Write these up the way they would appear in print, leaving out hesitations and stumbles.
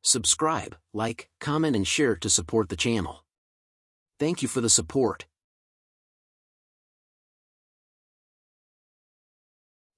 Subscribe, like, comment and share to support the channel. Thank you for the support.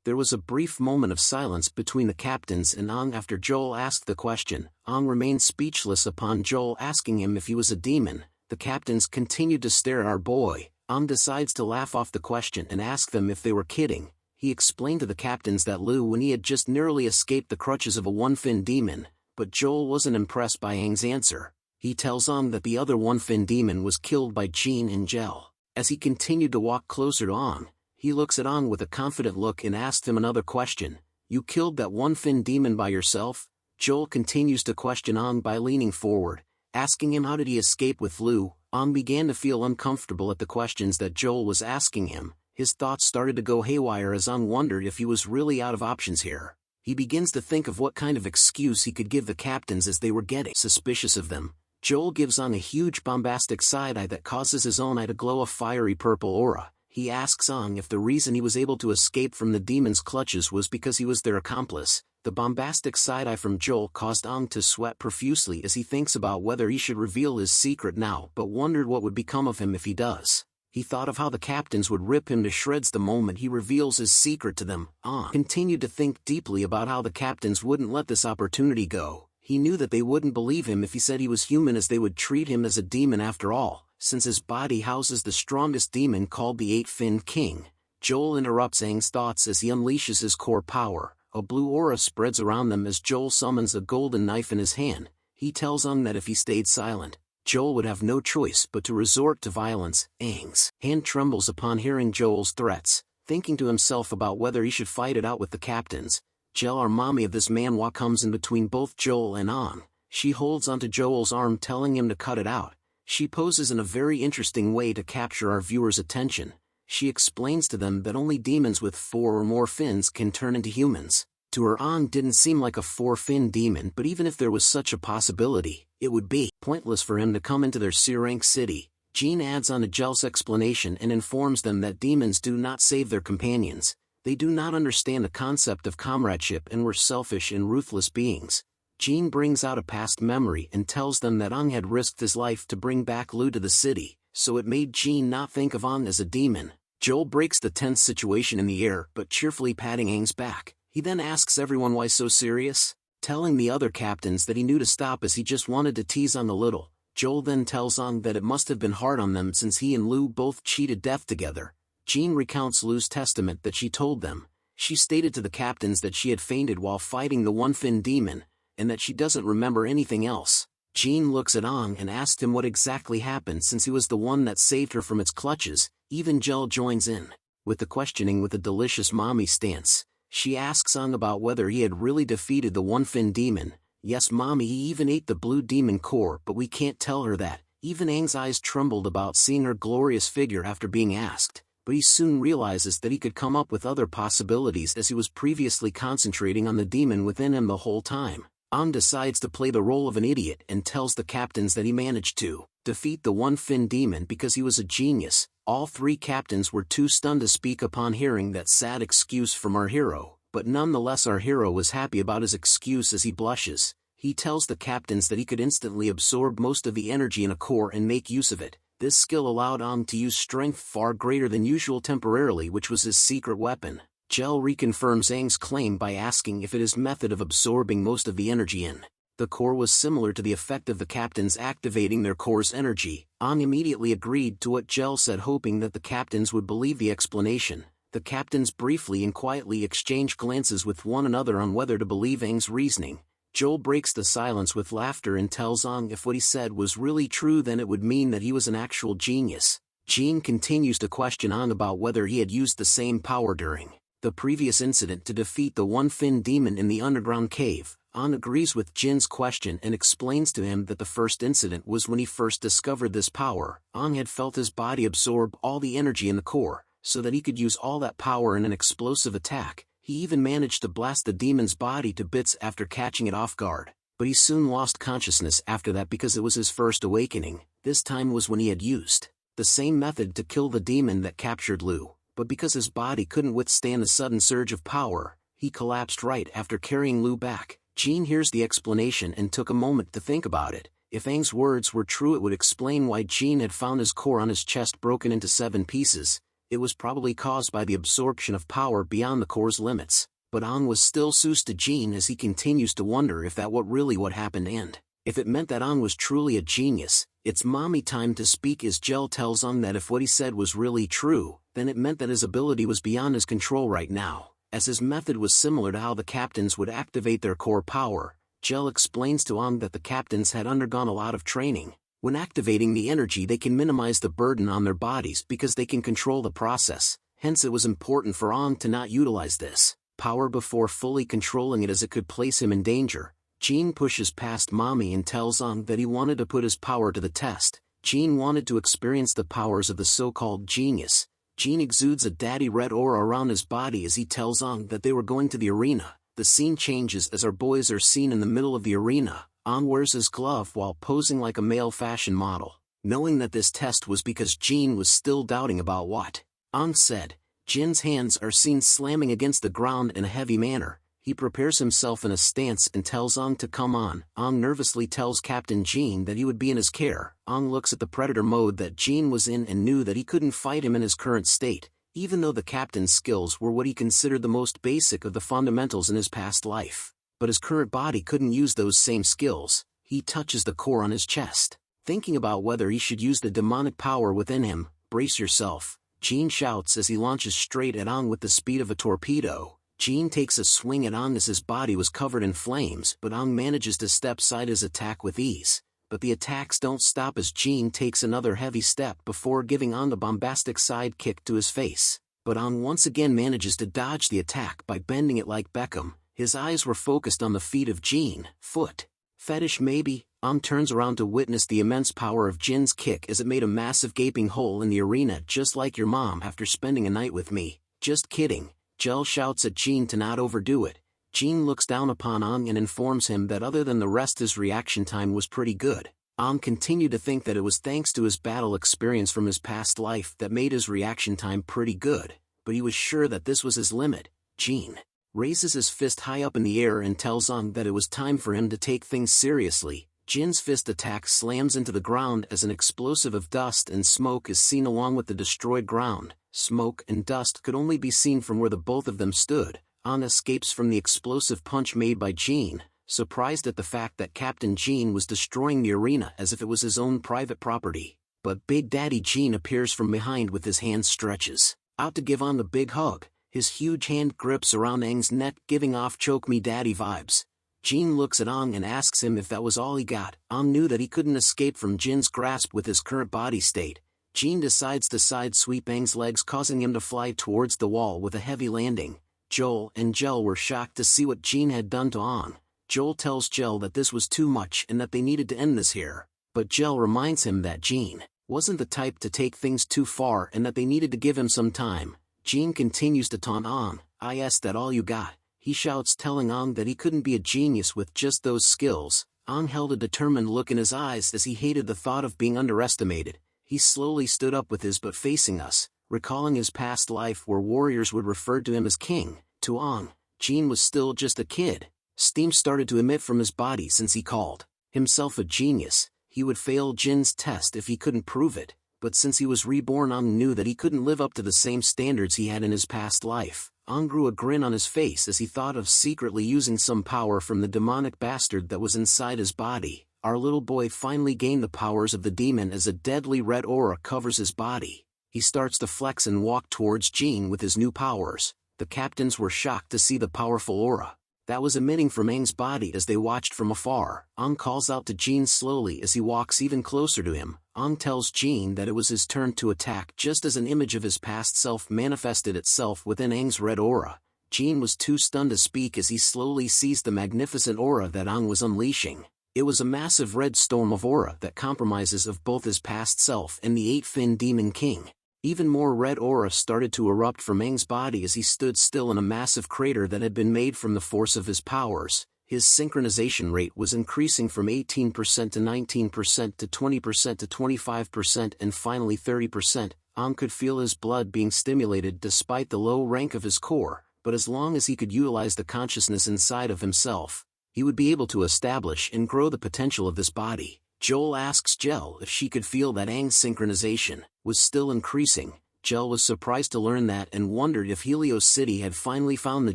There was a brief moment of silence between the captains and Ong after Joel asked the question. Ong remained speechless upon Joel asking him if he was a demon. The captains continued to stare at our boy. Ong decides to laugh off the question and ask them if they were kidding. He explained to the captains that Lu when he had just narrowly escaped the clutches of a one-fin demon, but Joel wasn't impressed by Aang's answer. He tells Ong that the other one-fin demon was killed by Jean and Gel. As he continued to walk closer to Ong, he looks at Ong with a confident look and asks him another question. You killed that one-fin demon by yourself? Joel continues to question Ong by leaning forward, asking him how did he escape with Lu. Ong began to feel uncomfortable at the questions that Joel was asking him. His thoughts started to go haywire as Ong wondered if he was really out of options here. He begins to think of what kind of excuse he could give the captains as they were getting suspicious of them. Joel gives Ong a huge bombastic side-eye that causes his own eye to glow a fiery purple aura. He asks Ong if the reason he was able to escape from the demon's clutches was because he was their accomplice. The bombastic side-eye from Joel caused Ong to sweat profusely as he thinks about whether he should reveal his secret now but wondered what would become of him if he does. He thought of how the captains would rip him to shreds the moment he reveals his secret to them. Ong continued to think deeply about how the captains wouldn't let this opportunity go. He knew that they wouldn't believe him if he said he was human, as they would treat him as a demon after all, since his body houses the strongest demon called the Eight-Finned King. Joel interrupts Aang's thoughts as he unleashes his core power. A blue aura spreads around them as Joel summons a golden knife in his hand. He tells Aang that if he stayed silent, Joel would have no choice but to resort to violence. Aang's hand trembles upon hearing Joel's threats, thinking to himself about whether he should fight it out with the captains. Gel, our mommy of this manhwa, comes in between both Joel and Aang. She holds onto Joel's arm, telling him to cut it out. She poses in a very interesting way to capture our viewers' attention. She explains to them that only demons with 4 or more fins can turn into humans. To her, Aang didn't seem like a 4-fin demon, but even if there was such a possibility, it would be pointless for him to come into their C-rank city. Jean adds on to Gel's explanation and informs them that demons do not save their companions. They do not understand the concept of comradeship and were selfish and ruthless beings. Jean brings out a past memory and tells them that Aang had risked his life to bring back Lu to the city, so it made Jean not think of Aang as a demon. Joel breaks the tense situation in the air but cheerfully patting Aang's back. He then asks everyone why so serious, telling the other captains that he knew to stop as he just wanted to tease Aang a little. Joel then tells Aang that it must have been hard on them since he and Lu both cheated death together. Jean recounts Lu's testament that she told them. She stated to the captains that she had fainted while fighting the one-fin demon, and that she doesn't remember anything else. Jean looks at Aang and asked him what exactly happened since he was the one that saved her from its clutches. Even Gel joins in with the questioning with a delicious mommy stance. She asks Aang about whether he had really defeated the one-fin demon. Yes, mommy, he even ate the blue demon core, but we can't tell her that. Even Aang's eyes trembled about seeing her glorious figure after being asked, but he soon realizes that he could come up with other possibilities as he was previously concentrating on the demon within him the whole time. Aang decides to play the role of an idiot and tells the captains that he managed to defeat the one-fin demon because he was a genius. All 3 captains were too stunned to speak upon hearing that sad excuse from our hero, but nonetheless our hero was happy about his excuse as he blushes. He tells the captains that he could instantly absorb most of the energy in a core and make use of it. This skill allowed Aang to use strength far greater than usual temporarily, which was his secret weapon. Gel reconfirms Aang's claim by asking if it is method of absorbing most of the energy in the core was similar to the effect of the captains activating their core's energy. Aang immediately agreed to what Gel said, hoping that the captains would believe the explanation. The captains briefly and quietly exchange glances with one another on whether to believe Aang's reasoning. Joel breaks the silence with laughter and tells Aang if what he said was really true, then it would mean that he was an actual genius. Jean continues to question Aang about whether he had used the same power during the previous incident to defeat the one-fin demon in the underground cave. Aang agrees with Jin's question and explains to him that the first incident was when he first discovered this power. Aang had felt his body absorb all the energy in the core, so that he could use all that power in an explosive attack. He even managed to blast the demon's body to bits after catching it off guard. But he soon lost consciousness after that because it was his first awakening. This time was when he had used the same method to kill the demon that captured Lu, but because his body couldn't withstand the sudden surge of power, he collapsed right after carrying Lu back. Jean hears the explanation and took a moment to think about it. If Aang's words were true, it would explain why Jean had found his core on his chest broken into 7 pieces. It was probably caused by the absorption of power beyond the core's limits. But Aang was still sus to Jean as he continues to wonder if that what happened, and if it meant that Aang was truly a genius. It's mommy time to speak as Jel tells Aang that if what he said was really true, then it meant that his ability was beyond his control right now, as his method was similar to how the captains would activate their core power. Jel explains to Aang that the captains had undergone a lot of training. When activating the energy, they can minimize the burden on their bodies because they can control the process. Hence it was important for Aang to not utilize this power before fully controlling it, as it could place him in danger. Jean pushes past mommy and tells Aang that he wanted to put his power to the test. Jean wanted to experience the powers of the so-called genius. Jean exudes a daddy red aura around his body as he tells Aang that they were going to the arena. The scene changes as our boys are seen in the middle of the arena. Aang wears his glove while posing like a male fashion model. Knowing that this test was because Jean was still doubting about what Aang said, Jin's hands are seen slamming against the ground in a heavy manner. He prepares himself in a stance and tells Aang to come on. Aang nervously tells Captain Jean that he would be in his care. Aang looks at the predator mode that Jean was in and knew that he couldn't fight him in his current state, even though the captain's skills were what he considered the most basic of the fundamentals in his past life. But his current body couldn't use those same skills. He touches the core on his chest, thinking about whether he should use the demonic power within him. Brace yourself, Jean shouts as he launches straight at Aang with the speed of a torpedo. Jean takes a swing at Aang as his body was covered in flames, but Aang manages to step side his attack with ease. But the attacks don't stop as Jean takes another heavy step before giving Aang a bombastic side kick to his face. But Aang once again manages to dodge the attack by bending it like Beckham. His eyes were focused on the feet of Jean. Foot fetish maybe? Aang turns around to witness the immense power of Jin's kick as it made a massive gaping hole in the arena, just like your mom after spending a night with me. Just kidding. Jel shouts at Jean to not overdo it. Jean looks down upon Aang and informs him that other than the rest, his reaction time was pretty good. Aang continued to think that it was thanks to his battle experience from his past life that made his reaction time pretty good, but he was sure that this was his limit. Jean raises his fist high up in the air and tells Aang that it was time for him to take things seriously. Jin's fist attack slams into the ground as an explosive of dust and smoke is seen along with the destroyed ground. Smoke and dust could only be seen from where the both of them stood. Aang escapes from the explosive punch made by Jean, surprised at the fact that Captain Jean was destroying the arena as if it was his own private property. But Big Daddy Jean appears from behind with his hand stretches out to give Aang a big hug. His huge hand grips around Aang's neck, giving off choke me daddy vibes. Jean looks at Aang and asks him if that was all he got. Aang knew that he couldn't escape from Jin's grasp with his current body state. Jean decides to side sweep Aang's legs, causing him to fly towards the wall with a heavy landing. Joel and Jel were shocked to see what Jean had done to Aang. Joel tells Jel that this was too much and that they needed to end this here. But Jel reminds him that Jean wasn't the type to take things too far and that they needed to give him some time. Jean continues to taunt Aang. "Is that all you got?" he shouts, telling Aang that he couldn't be a genius with just those skills. Aang held a determined look in his eyes as he hated the thought of being underestimated. He slowly stood up with his butt facing us, recalling his past life where warriors would refer to him as king. To Aang, Jean was still just a kid. Steam started to emit from his body since he called himself a genius. He would fail Jin's test if he couldn't prove it, but since he was reborn, Aang knew that he couldn't live up to the same standards he had in his past life. Aang grew a grin on his face as he thought of secretly using some power from the demonic bastard that was inside his body. Our little boy finally gained the powers of the demon as a deadly red aura covers his body. He starts to flex and walk towards Jean with his new powers. The captains were shocked to see the powerful aura that was emitting from Aang's body as they watched from afar. Aang calls out to Jean slowly as he walks even closer to him. Aang tells Jean that it was his turn to attack just as an image of his past self manifested itself within Aang's red aura. Jean was too stunned to speak as he slowly sees the magnificent aura that Aang was unleashing. It was a massive red storm of aura that compromises of both his past self and the 8-fin Demon King. Even more red aura started to erupt from Aang's body as he stood still in a massive crater that had been made from the force of his powers. His synchronization rate was increasing from 18% to 19% to 20% to 25% and finally 30%. Aang could feel his blood being stimulated despite the low rank of his core, but as long as he could utilize the consciousness inside of himself, he would be able to establish and grow the potential of this body. Joel asks Jel if she could feel that Aang's synchronization was still increasing. Jel was surprised to learn that and wondered if Helios City had finally found the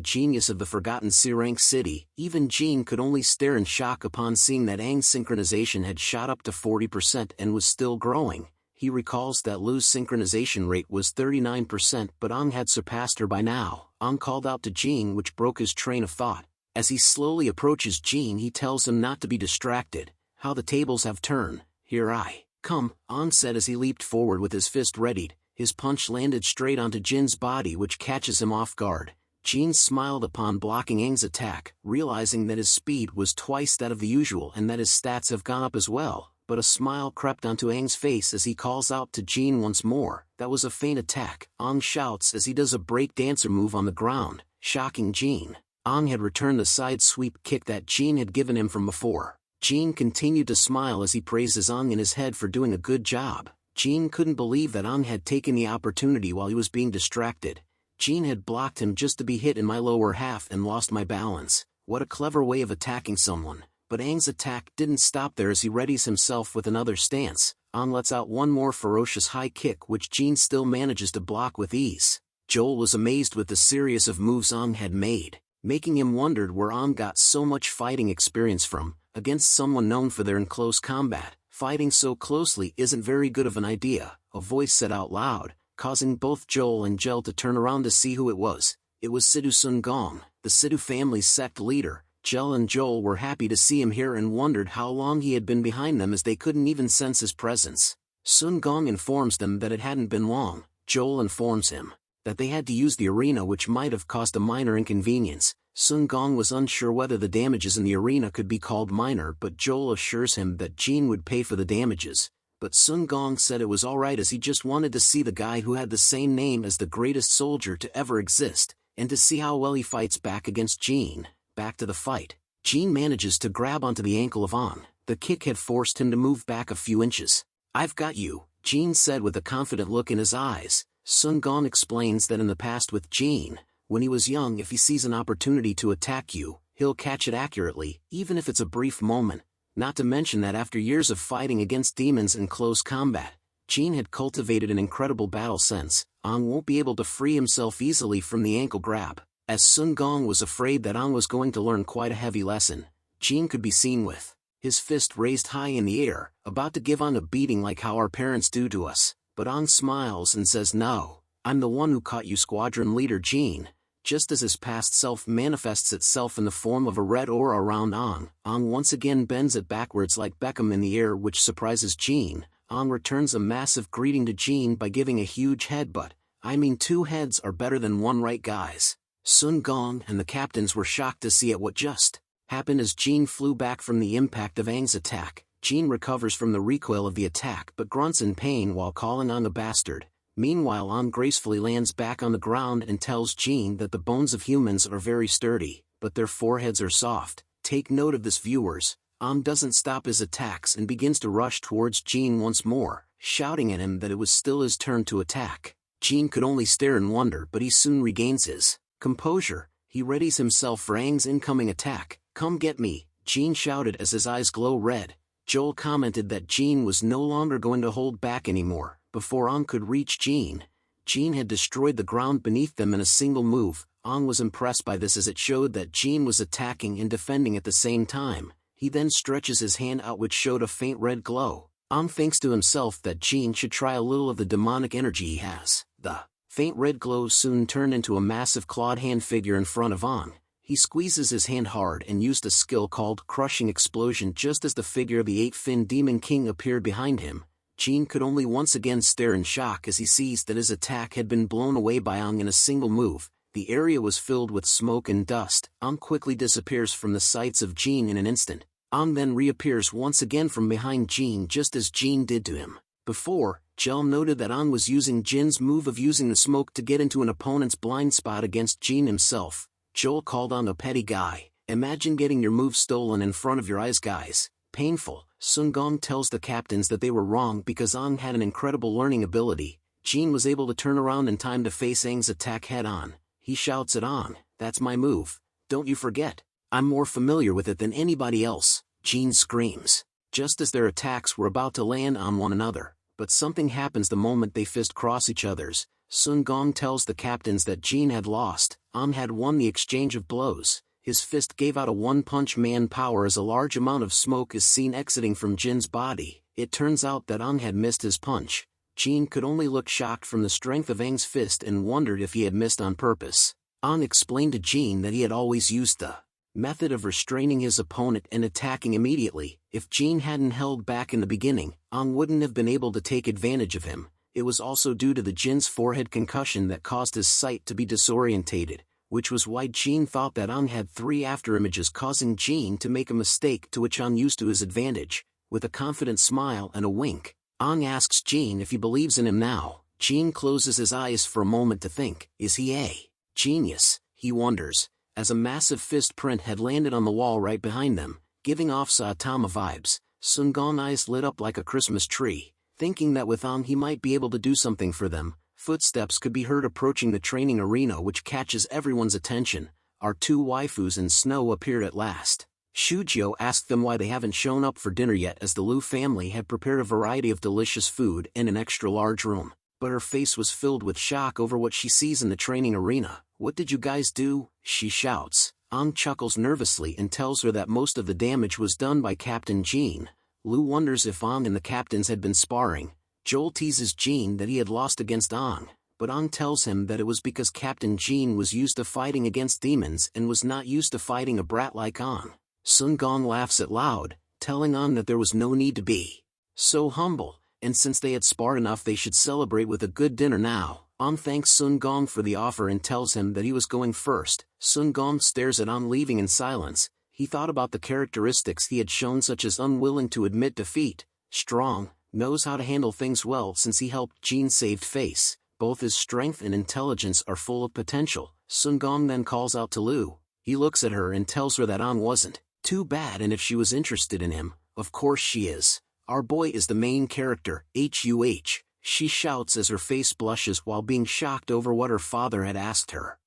genius of the forgotten C-rank city. Even Jean could only stare in shock upon seeing that Aang's synchronization had shot up to 40% and was still growing. He recalls that Lu's synchronization rate was 39%, but Aang had surpassed her by now. Aang called out to Jean, which broke his train of thought. As he slowly approaches Jean, he tells him not to be distracted. How the tables have turned. Here I come, Aang said as he leaped forward with his fist readied. His punch landed straight onto Jin's body, which catches him off guard. Jean smiled upon blocking Aang's attack, realizing that his speed was twice that of the usual and that his stats have gone up as well, but a smile crept onto Aang's face as he calls out to Jean once more. That was a feint attack, Aang shouts as he does a break dancer move on the ground, shocking Jean. Aang had returned the side sweep kick that Jean had given him from before. Jean continued to smile as he praises Aang in his head for doing a good job. Jean couldn't believe that Aang had taken the opportunity while he was being distracted. Jean had blocked him just to be hit in my lower half and lost my balance. What a clever way of attacking someone. But Aang's attack didn't stop there as he readies himself with another stance. Aang lets out one more ferocious high kick which Jean still manages to block with ease. Joel was amazed with the series of moves Aang had made, making him wondered where Aang got so much fighting experience from. Against someone known for their in-close combat, fighting so closely isn't very good of an idea, a voice said out loud, causing both Joel and Jel to turn around to see who it was. It was Sidhu Sun Gong, the Sidhu family's sect leader. Jel and Joel were happy to see him here and wondered how long he had been behind them as they couldn't even sense his presence. Sun Gong informs them that it hadn't been long. Joel informs him that they had to use the arena, which might have caused a minor inconvenience. Sun Gong was unsure whether the damages in the arena could be called minor, but Joel assures him that Jean would pay for the damages. But Sun Gong said it was alright as he just wanted to see the guy who had the same name as the greatest soldier to ever exist, and to see how well he fights back against Jean. Back to the fight. Jean manages to grab onto the ankle of Aang. The kick had forced him to move back a few inches. I've got you, Jean said with a confident look in his eyes. Sun Gong explains that in the past with Jean, when he was young, if he sees an opportunity to attack you, he'll catch it accurately, even if it's a brief moment. Not to mention that after years of fighting against demons in close combat, Jean had cultivated an incredible battle sense. Aang won't be able to free himself easily from the ankle grab. As Sun Gong was afraid that Aang was going to learn quite a heavy lesson, Jean could be seen with his fist raised high in the air, about to give Aang a beating like how our parents do to us. But Aang smiles and says, "No, I'm the one who caught you, squadron leader Jean." Just as his past self manifests itself in the form of a red aura around Aang, Aang once again bends it backwards like Beckham in the air, which surprises Jean. Aang returns a massive greeting to Jean by giving a huge headbutt. I mean, 2 heads are better than 1, right guys? Sun Gong and the captains were shocked to see what just happened as Jean flew back from the impact of Aang's attack. Jean recovers from the recoil of the attack but grunts in pain while calling Aang a bastard. Meanwhile, Aang gracefully lands back on the ground and tells Jean that the bones of humans are very sturdy, but their foreheads are soft. Take note of this, viewers. Aang doesn't stop his attacks and begins to rush towards Jean once more, shouting at him that it was still his turn to attack. Jean could only stare in wonder, but he soon regains his composure. He readies himself for Aang's incoming attack. Come get me, Jean shouted as his eyes glow red. Joel commented that Jean was no longer going to hold back anymore. Before Aang could reach Jean, Jean had destroyed the ground beneath them in a single move. Aang was impressed by this as it showed that Jean was attacking and defending at the same time. He then stretches his hand out, which showed a faint red glow. Aang thinks to himself that Jean should try a little of the demonic energy he has. The faint red glow soon turned into a massive clawed hand figure in front of Aang. He squeezes his hand hard and used a skill called Crushing Explosion just as the figure of the 8-fin Demon King appeared behind him. Jean could only once again stare in shock as he sees that his attack had been blown away by Aang in a single move. The area was filled with smoke and dust. Aang quickly disappears from the sights of Jean in an instant. Aang then reappears once again from behind Jean just as Jean did to him before. Jel noted that Aang was using Jin's move of using the smoke to get into an opponent's blind spot against Jean himself. Joel called Aang a petty guy. Imagine getting your move stolen in front of your eyes, guys. Painful. Sun Gong tells the captains that they were wrong because Aang had an incredible learning ability. Jean was able to turn around in time to face Aang's attack head-on. He shouts at Aang, "That's my move. Don't you forget." I'm more familiar with it than anybody else, Jean screams. Just as their attacks were about to land on one another, but something happens the moment they fist cross each other's. Sun Gong tells the captains that Jean had lost. An had won the exchange of blows. His fist gave out a one-punch man power as a large amount of smoke is seen exiting from Jin's body. It turns out that An had missed his punch. Jean could only look shocked from the strength of Ang's fist and wondered if he had missed on purpose. An explained to Jean that he had always used the method of restraining his opponent and attacking immediately. If Jean hadn't held back in the beginning, An wouldn't have been able to take advantage of him. It was also due to the Jin's forehead concussion that caused his sight to be disorientated, which was why Jean thought that An had 3 afterimages, causing Jean to make a mistake to which An used to his advantage. With a confident smile and a wink, An asks Jean if he believes in him now. Jean closes his eyes for a moment to think. Is he a genius, he wonders, as a massive fist print had landed on the wall right behind them, giving off Saitama vibes. Sun Gong's eyes lit up like a Christmas tree, thinking that with An he might be able to do something for them. Footsteps could be heard approaching the training arena, which catches everyone's attention. Our 2 waifus and Snow appeared at last. Shujio asked them why they haven't shown up for dinner yet, as the Liu family had prepared a variety of delicious food in an extra-large room, but her face was filled with shock over what she sees in the training arena. What did you guys do? She shouts. An chuckles nervously and tells her that most of the damage was done by Captain Jean. Liu wonders if An and the captains had been sparring. Joel teases Jean that he had lost against An, but An tells him that it was because Captain Jean was used to fighting against demons and was not used to fighting a brat like An. Sun Gong laughs out loud, telling An that there was no need to be so humble, and since they had sparred enough they should celebrate with a good dinner now. An thanks Sun Gong for the offer and tells him that he was going first. Sun Gong stares at An leaving in silence. He thought about the characteristics he had shown, such as unwilling to admit defeat, strong, knows how to handle things well since he helped Jean save face. Both his strength and intelligence are full of potential. Sun Gong then calls out to Liu. He looks at her and tells her that An wasn't too bad, and if she was interested in him, of course she is. Our boy is the main character, HUH, she shouts as her face blushes while being shocked over what her father had asked her.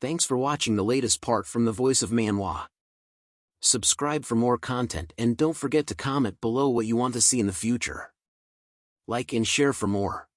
Thanks for watching the latest part from the voice of Manhwa. Subscribe for more content and don't forget to comment below what you want to see in the future. Like and share for more.